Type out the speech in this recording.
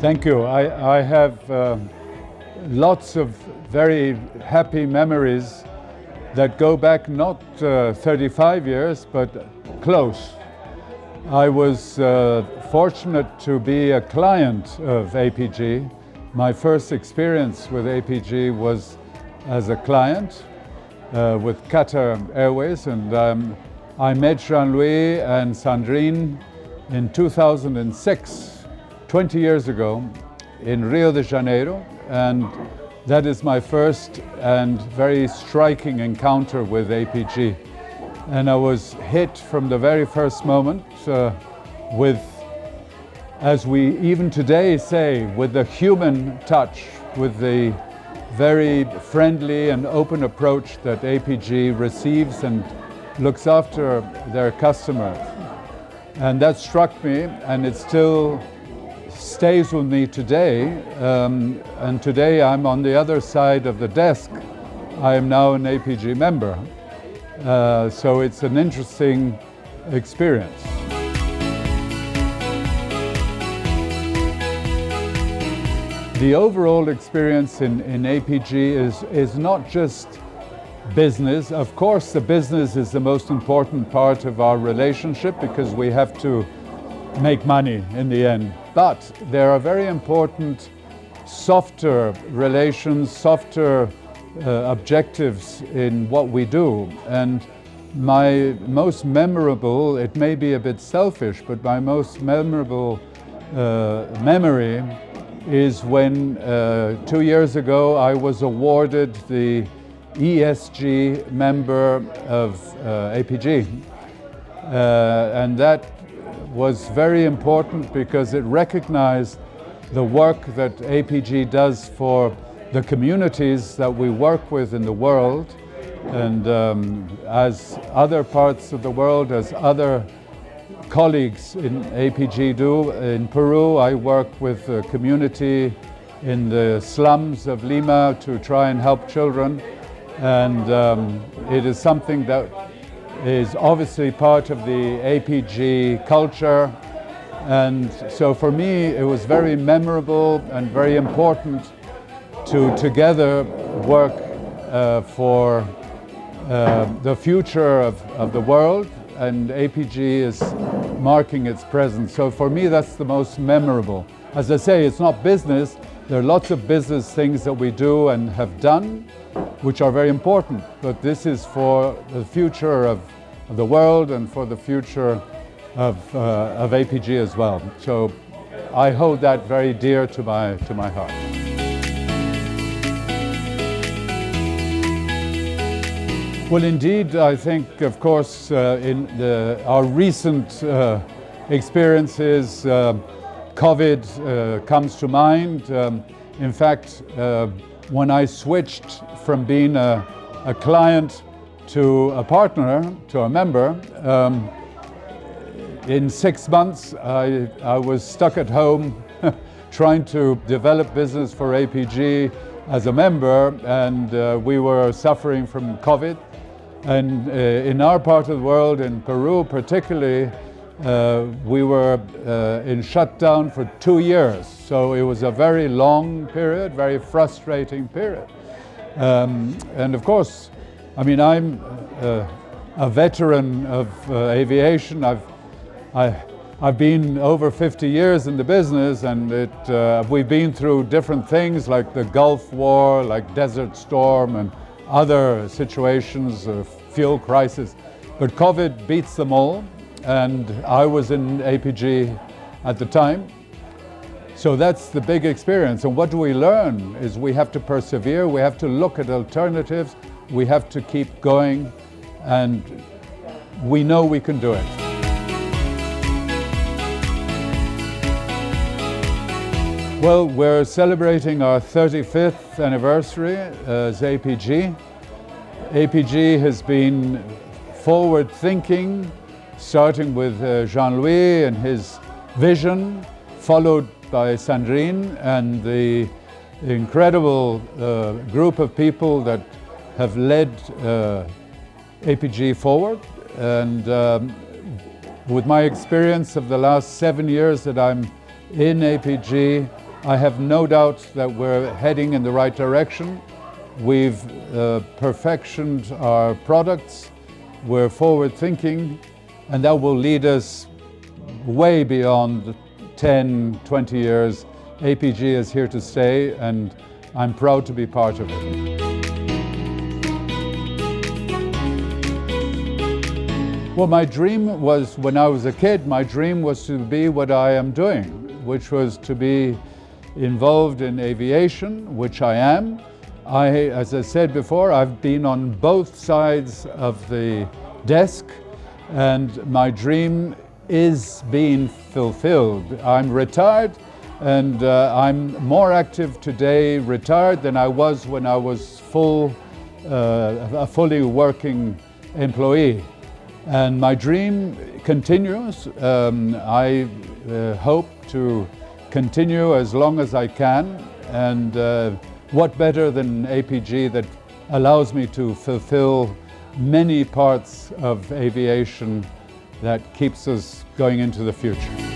Thank you. I have lots of very happy memories that go back not 35 years, but close. I was fortunate to be a client of APG. My first experience with APG was as a client with Qatar Airways, and I met Jean-Louis and Sandrine in 2006. 20 years ago in Rio de Janeiro, and that is my first and very striking encounter with APG. And I was hit from the very first moment with, as we even today say, with the human touch, with the very friendly and open approach that APG receives and looks after their customers. And that struck me, and it still stays with me today, and today I'm on the other side of the desk. I am now an APG member, so it's an interesting experience. The overall experience in APG is not just business. Of course, the business is the most important part of our relationship because we have to make money in the end. But there are very important softer relations, softer objectives in what we do. And my most memorable, it may be a bit selfish, but my most memorable memory is when 2 years ago I was awarded the ESG member of APG. And that was very important because it recognized the work that APG does for the communities that we work with in the world, and as other parts of the world, as other colleagues in APG do. In Peru, I work with a community in the slums of Lima to try and help children, and it is something that is obviously part of the APG culture, and so for me it was very memorable and very important to together work for the future of the world, and APG is marking its presence. So for me that's the most memorable. As I say, it's not business. There are lots of business things that we do and have done which are very important, but this is for the future of the world and for the future of APG as well. So I hold that very dear to my heart. Well, indeed, I think, of course, in our recent experiences, COVID comes to mind. In fact, when I switched from being a client to a partner, to a member, in 6 months I was stuck at home trying to develop business for APG as a member, and we were suffering from COVID. And in our part of the world, in Peru particularly, we were in shutdown for 2 years. So it was a very long period, very frustrating period. And of course, I mean, I'm a veteran of aviation. I've been over 50 years in the business, and we've been through different things like the Gulf War, like Desert Storm, and other situations of fuel crisis. But COVID beats them all, and I was in APG at the time. So that's the big experience. And what do we learn is we have to persevere, we have to look at alternatives, we have to keep going, and we know we can do it. Well, we're celebrating our 35th anniversary as APG. APG has been forward-thinking, starting with Jean-Louis and his vision, followed by Sandrine and the incredible group of people that have led APG forward. And with my experience of the last 7 years that I'm in APG, I have no doubt that we're heading in the right direction. We've perfectioned our products, we're forward thinking, and that will lead us way beyond 10, 20 years. APG is here to stay, and I'm proud to be part of it. Well, my dream was, when I was a kid, my dream was to be what I am doing, which was to be involved in aviation, which I am. As I said before, I've been on both sides of the desk, and my dream is being fulfilled. I'm retired, and I'm more active today retired than I was when I was a fully working employee. And my dream continues. I hope to continue as long as I can, and what better than APG that allows me to fulfill many parts of aviation that keeps us going into the future.